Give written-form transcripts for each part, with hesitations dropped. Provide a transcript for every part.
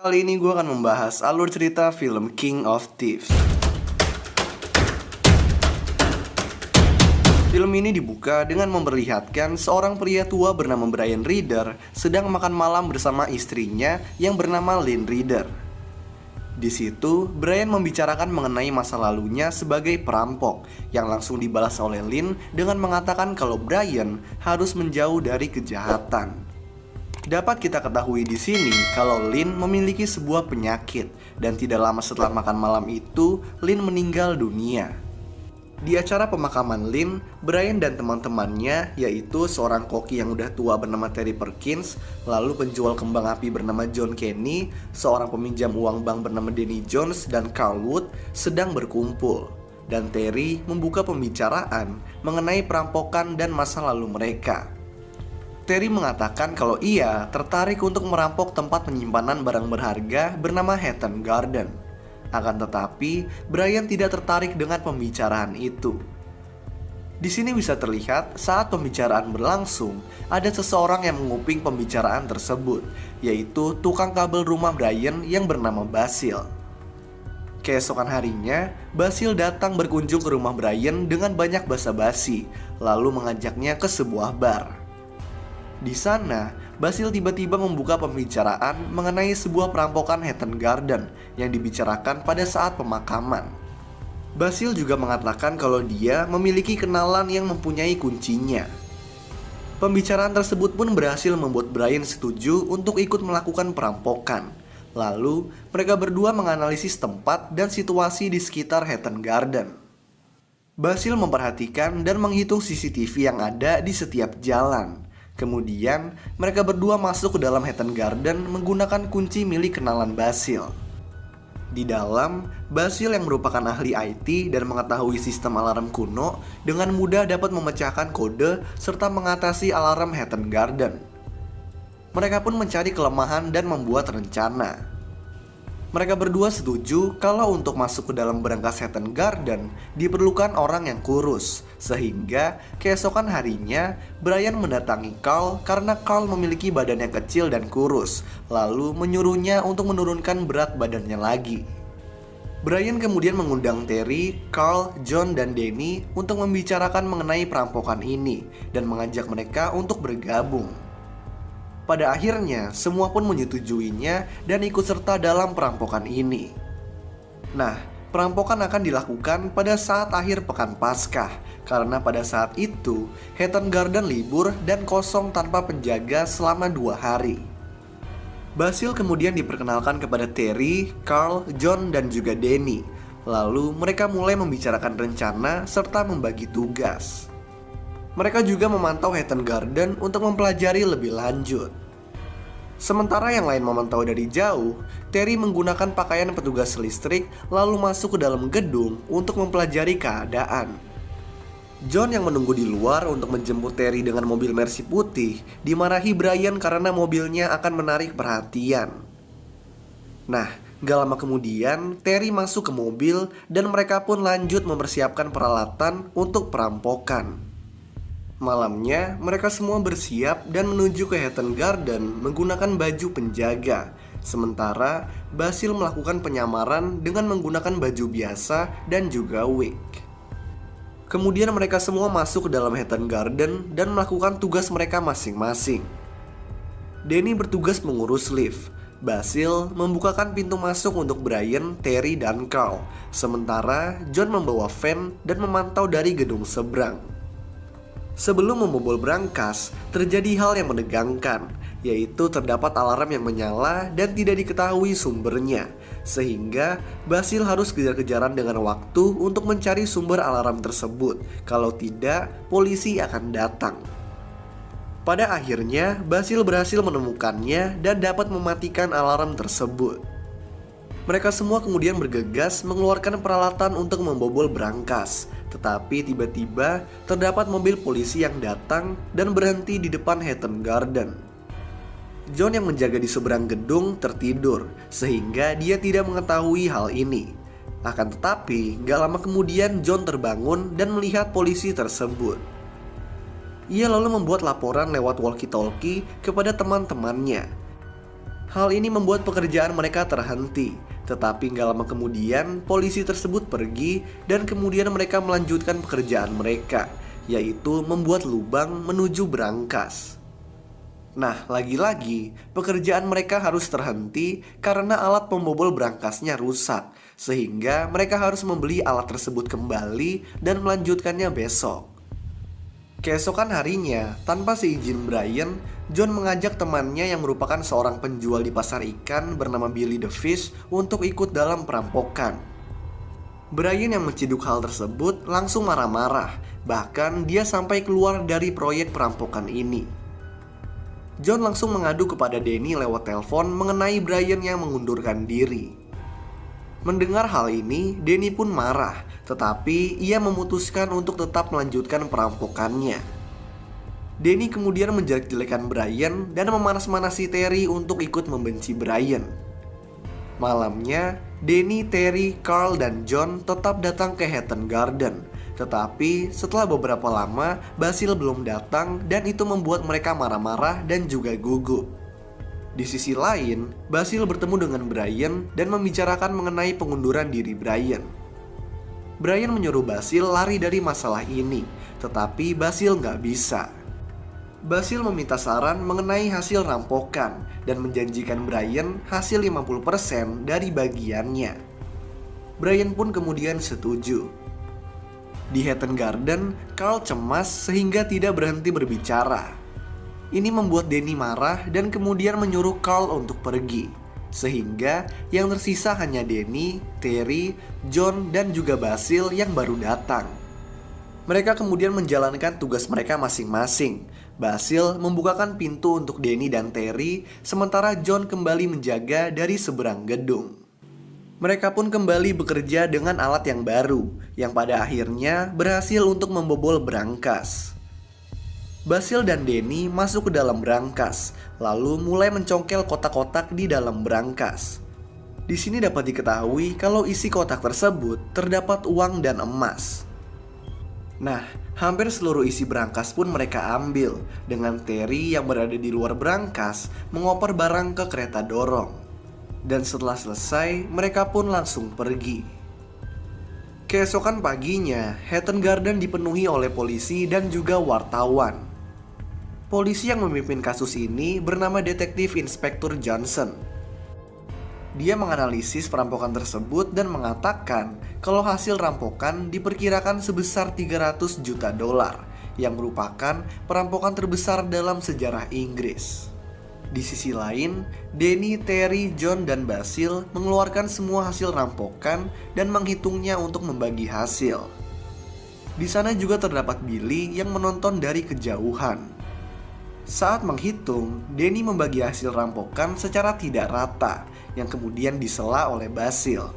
Kali ini gue akan membahas alur cerita film King of Thieves. Film ini dibuka dengan memperlihatkan seorang pria tua bernama Brian Reader sedang makan malam bersama istrinya yang bernama Lynn Reader. Di situ, Brian membicarakan mengenai masa lalunya sebagai perampok yang langsung dibalas oleh Lynn dengan mengatakan kalau Brian harus menjauh dari kejahatan. Dapat kita ketahui di sini kalau Lynn memiliki sebuah penyakit dan tidak lama setelah makan malam itu, Lynn meninggal dunia. Di acara pemakaman Lynn, Brian dan teman-temannya, yaitu seorang koki yang udah tua bernama Terry Perkins, lalu penjual kembang api bernama John Kenny, seorang peminjam uang bank bernama Danny Jones, dan Carl Wood sedang berkumpul. Dan Terry membuka pembicaraan mengenai perampokan dan masa lalu mereka. Terry mengatakan kalau ia tertarik untuk merampok tempat penyimpanan barang berharga bernama Hatton Garden. Akan tetapi, Brian tidak tertarik dengan pembicaraan itu. Di sini bisa terlihat saat pembicaraan berlangsung, ada seseorang yang menguping pembicaraan tersebut, yaitu tukang kabel rumah Brian yang bernama Basil. Keesokan harinya, Basil datang berkunjung ke rumah Brian dengan banyak basa-basi, lalu mengajaknya ke sebuah bar. Di sana, Basil tiba-tiba membuka pembicaraan mengenai sebuah perampokan Hatton Garden yang dibicarakan pada saat pemakaman. Basil juga mengatakan kalau dia memiliki kenalan yang mempunyai kuncinya. Pembicaraan tersebut pun berhasil membuat Brian setuju untuk ikut melakukan perampokan. Lalu, mereka berdua menganalisis tempat dan situasi di sekitar Hatton Garden. Basil memperhatikan dan menghitung CCTV yang ada di setiap jalan. Kemudian, mereka berdua masuk ke dalam Hatton Garden menggunakan kunci milik kenalan Basil. Di dalam, Basil yang merupakan ahli IT dan mengetahui sistem alarm kuno dengan mudah dapat memecahkan kode serta mengatasi alarm Hatton Garden. Mereka pun mencari kelemahan dan membuat rencana. Mereka berdua setuju kalau untuk masuk ke dalam berangkas Hatton Garden diperlukan orang yang kurus. Sehingga keesokan harinya Brian mendatangi Carl karena Carl memiliki badan yang kecil dan kurus, lalu menyuruhnya untuk menurunkan berat badannya lagi. Brian kemudian mengundang Terry, Carl, John, dan Danny untuk membicarakan mengenai perampokan ini dan mengajak mereka untuk bergabung. Pada akhirnya, semua pun menyetujuinya dan ikut serta dalam perampokan ini. Nah, perampokan akan dilakukan pada saat akhir pekan Paskah, karena pada saat itu, Hatton Garden libur dan kosong tanpa penjaga selama 2 hari. Basil kemudian diperkenalkan kepada Terry, Carl, John, dan juga Danny. Lalu mereka mulai membicarakan rencana serta membagi tugas. Mereka juga memantau Hatton Garden untuk mempelajari lebih lanjut. Sementara yang lain memantau dari jauh, Terry menggunakan pakaian petugas listrik lalu masuk ke dalam gedung untuk mempelajari keadaan. John yang menunggu di luar untuk menjemput Terry dengan mobil Mercy putih dimarahi Brian karena mobilnya akan menarik perhatian. Nah, gak lama kemudian Terry masuk ke mobil dan mereka pun lanjut mempersiapkan peralatan untuk perampokan. Malamnya, mereka semua bersiap dan menuju ke Hatton Garden menggunakan baju penjaga. Sementara, Basil melakukan penyamaran dengan menggunakan baju biasa dan juga wig. Kemudian mereka semua masuk ke dalam Hatton Garden dan melakukan tugas mereka masing-masing. Danny bertugas mengurus lift. Basil membukakan pintu masuk untuk Brian, Terry, dan Carl. Sementara, John membawa van dan memantau dari gedung seberang. Sebelum membobol brankas, terjadi hal yang menegangkan, yaitu terdapat alarm yang menyala dan tidak diketahui sumbernya. Sehingga Basil harus kejar-kejaran dengan waktu untuk mencari sumber alarm tersebut. Kalau tidak, polisi akan datang. Pada akhirnya, Basil berhasil menemukannya dan dapat mematikan alarm tersebut. Mereka semua kemudian bergegas mengeluarkan peralatan untuk membobol brankas. Tetapi tiba-tiba terdapat mobil polisi yang datang dan berhenti di depan Hatton Garden. John yang menjaga di seberang gedung tertidur, sehingga dia tidak mengetahui hal ini. Akan tetapi, gak lama kemudian John terbangun dan melihat polisi tersebut. Ia lalu membuat laporan lewat walkie-talkie kepada teman-temannya. Hal ini membuat pekerjaan mereka terhenti. Tetapi gak lama kemudian, polisi tersebut pergi dan kemudian mereka melanjutkan pekerjaan mereka, yaitu membuat lubang menuju brankas. Nah, lagi-lagi pekerjaan mereka harus terhenti karena alat pembobol brankasnya rusak, sehingga mereka harus membeli alat tersebut kembali dan melanjutkannya besok. Keesokan harinya, tanpa seizin Brian, John mengajak temannya yang merupakan seorang penjual di pasar ikan bernama Billy the Fish untuk ikut dalam perampokan. Brian yang menciduk hal tersebut langsung marah-marah, bahkan dia sampai keluar dari proyek perampokan ini. John langsung mengadu kepada Danny lewat telepon mengenai Brian yang mengundurkan diri. Mendengar hal ini, Danny pun marah, tetapi ia memutuskan untuk tetap melanjutkan perampokannya. Danny kemudian menjelek-jelekan Brian dan memanas-manasi Terry untuk ikut membenci Brian. Malamnya, Danny, Terry, Carl, dan John tetap datang ke Hatton Garden. Tetapi setelah beberapa lama, Basil belum datang dan itu membuat mereka marah-marah dan juga gugup. Di sisi lain, Basil bertemu dengan Brian dan membicarakan mengenai pengunduran diri Brian. Brian menyuruh Basil lari dari masalah ini, tetapi Basil nggak bisa. Basil meminta saran mengenai hasil rampokan dan menjanjikan Brian hasil 50% dari bagiannya. Brian pun kemudian setuju. Di Hatton Garden, Carl cemas sehingga tidak berhenti berbicara. Ini membuat Danny marah dan kemudian menyuruh Carl untuk pergi. Sehingga yang tersisa hanya Danny, Terry, John, dan juga Basil yang baru datang. Mereka kemudian menjalankan tugas mereka masing-masing. Basil membukakan pintu untuk Danny dan Terry, sementara John kembali menjaga dari seberang gedung. Mereka pun kembali bekerja dengan alat yang baru, yang pada akhirnya berhasil untuk membobol brankas. Basil dan Danny masuk ke dalam brankas, lalu mulai mencongkel kotak-kotak di dalam brankas. Di sini dapat diketahui kalau isi kotak tersebut terdapat uang dan emas. Nah, hampir seluruh isi brankas pun mereka ambil, dengan Terry yang berada di luar brankas mengoper barang ke kereta dorong. Dan setelah selesai, mereka pun langsung pergi. Keesokan paginya, Hatton Garden dipenuhi oleh polisi dan juga wartawan. Polisi yang memimpin kasus ini bernama Detektif Inspektur Johnson. Dia menganalisis perampokan tersebut dan mengatakan kalau hasil rampokan diperkirakan sebesar 300 juta dolar, yang merupakan perampokan terbesar dalam sejarah Inggris. Di sisi lain, Danny, Terry, John, dan Basil mengeluarkan semua hasil rampokan dan menghitungnya untuk membagi hasil. Di sana juga terdapat Billy yang menonton dari kejauhan. Saat menghitung, Danny membagi hasil rampokan secara tidak rata, yang kemudian disela oleh Basil.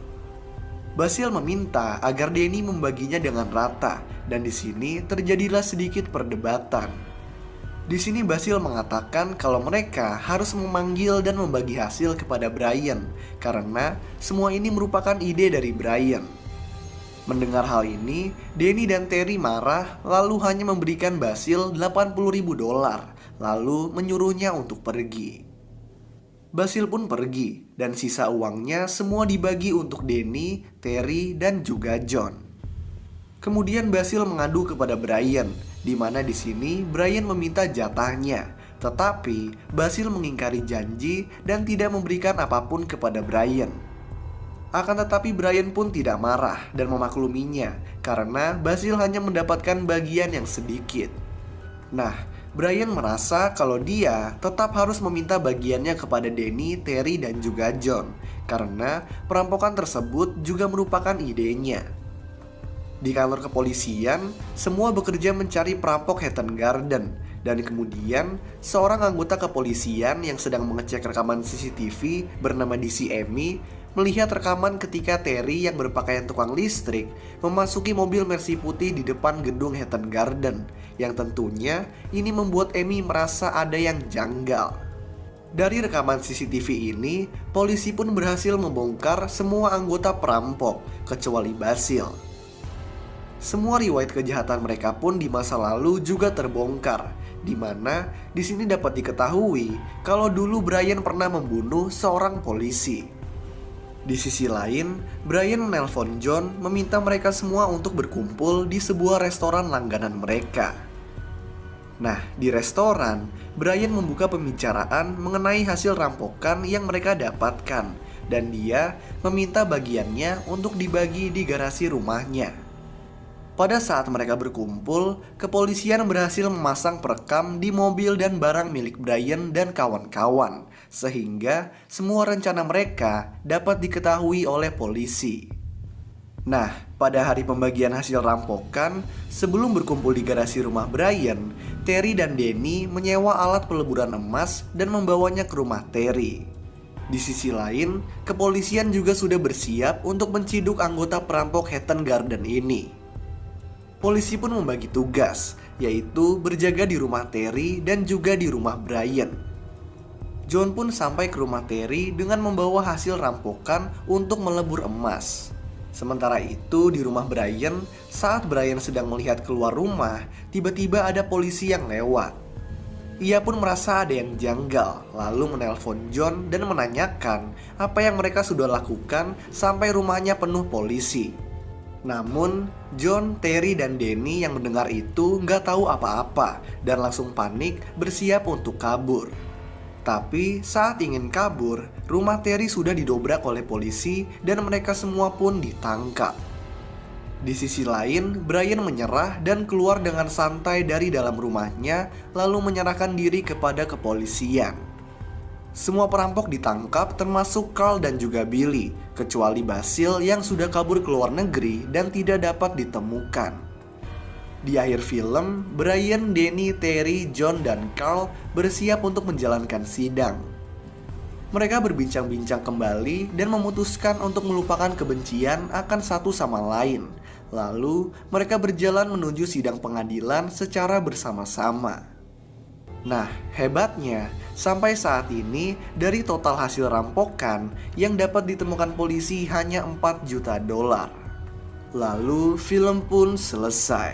Basil meminta agar Danny membaginya dengan rata, dan di sini terjadilah sedikit perdebatan. Di sini Basil mengatakan kalau mereka harus memanggil dan membagi hasil kepada Brian, karena semua ini merupakan ide dari Brian. Mendengar hal ini, Danny dan Terry marah lalu hanya memberikan Basil 80.000 dolar. Lalu menyuruhnya untuk pergi. Basil pun pergi dan sisa uangnya semua dibagi untuk Danny, Terry, dan juga John. Kemudian Basil mengadu kepada Brian, di mana di sini Brian meminta jatahnya, tetapi Basil mengingkari janji dan tidak memberikan apapun kepada Brian. Akan tetapi Brian pun tidak marah dan memakluminya karena Basil hanya mendapatkan bagian yang sedikit. Nah, Brian merasa kalau dia tetap harus meminta bagiannya kepada Danny, Terry, dan juga John, karena perampokan tersebut juga merupakan idenya. Di kantor kepolisian, semua bekerja mencari perampok Hatton Garden, dan kemudian seorang anggota kepolisian yang sedang mengecek rekaman CCTV bernama DC Amy melihat rekaman ketika Terry yang berpakaian tukang listrik memasuki mobil Mercy putih di depan gedung Hatton Garden, yang tentunya ini membuat Amy merasa ada yang janggal. Dari rekaman CCTV ini, polisi pun berhasil membongkar semua anggota perampok kecuali Basil. Semua riwayat kejahatan mereka pun di masa lalu juga terbongkar, Dimana di sini dapat diketahui kalau dulu Brian pernah membunuh seorang polisi. Di sisi lain, Brian menelpon John meminta mereka semua untuk berkumpul di sebuah restoran langganan mereka. Nah, di restoran, Brian membuka pembicaraan mengenai hasil rampokan yang mereka dapatkan, dan dia meminta bagiannya untuk dibagi di garasi rumahnya. Pada saat mereka berkumpul, kepolisian berhasil memasang perekam di mobil dan barang milik Brian dan kawan-kawan, sehingga semua rencana mereka dapat diketahui oleh polisi. Nah, pada hari pembagian hasil rampokan, sebelum berkumpul di garasi rumah Brian, Terry dan Danny menyewa alat peleburan emas dan membawanya ke rumah Terry. Di sisi lain, kepolisian juga sudah bersiap untuk menciduk anggota perampok Hatton Garden ini. Polisi pun membagi tugas, yaitu berjaga di rumah Terry dan juga di rumah Brian. John pun sampai ke rumah Terry dengan membawa hasil rampokan untuk melebur emas. Sementara itu di rumah Brian, saat Brian sedang melihat keluar rumah, tiba-tiba ada polisi yang lewat. Ia pun merasa ada yang janggal, lalu menelpon John dan menanyakan apa yang mereka sudah lakukan sampai rumahnya penuh polisi. Namun, John, Terry, dan Danny yang mendengar itu nggak tahu apa-apa dan langsung panik bersiap untuk kabur. Tapi saat ingin kabur, rumah Terry sudah didobrak oleh polisi dan mereka semua pun ditangkap. Di sisi lain, Brian menyerah dan keluar dengan santai dari dalam rumahnya lalu menyerahkan diri kepada kepolisian. Semua perampok ditangkap termasuk Carl dan juga Billy, kecuali Basil yang sudah kabur ke luar negeri dan tidak dapat ditemukan. Di akhir film, Brian, Danny, Terry, John, dan Carl bersiap untuk menjalankan sidang. Mereka berbincang-bincang kembali dan memutuskan untuk melupakan kebencian akan satu sama lain. Lalu, mereka berjalan menuju sidang pengadilan secara bersama-sama. Nah, hebatnya, sampai saat ini dari total hasil rampokan yang dapat ditemukan polisi hanya $4 juta. Lalu film pun selesai.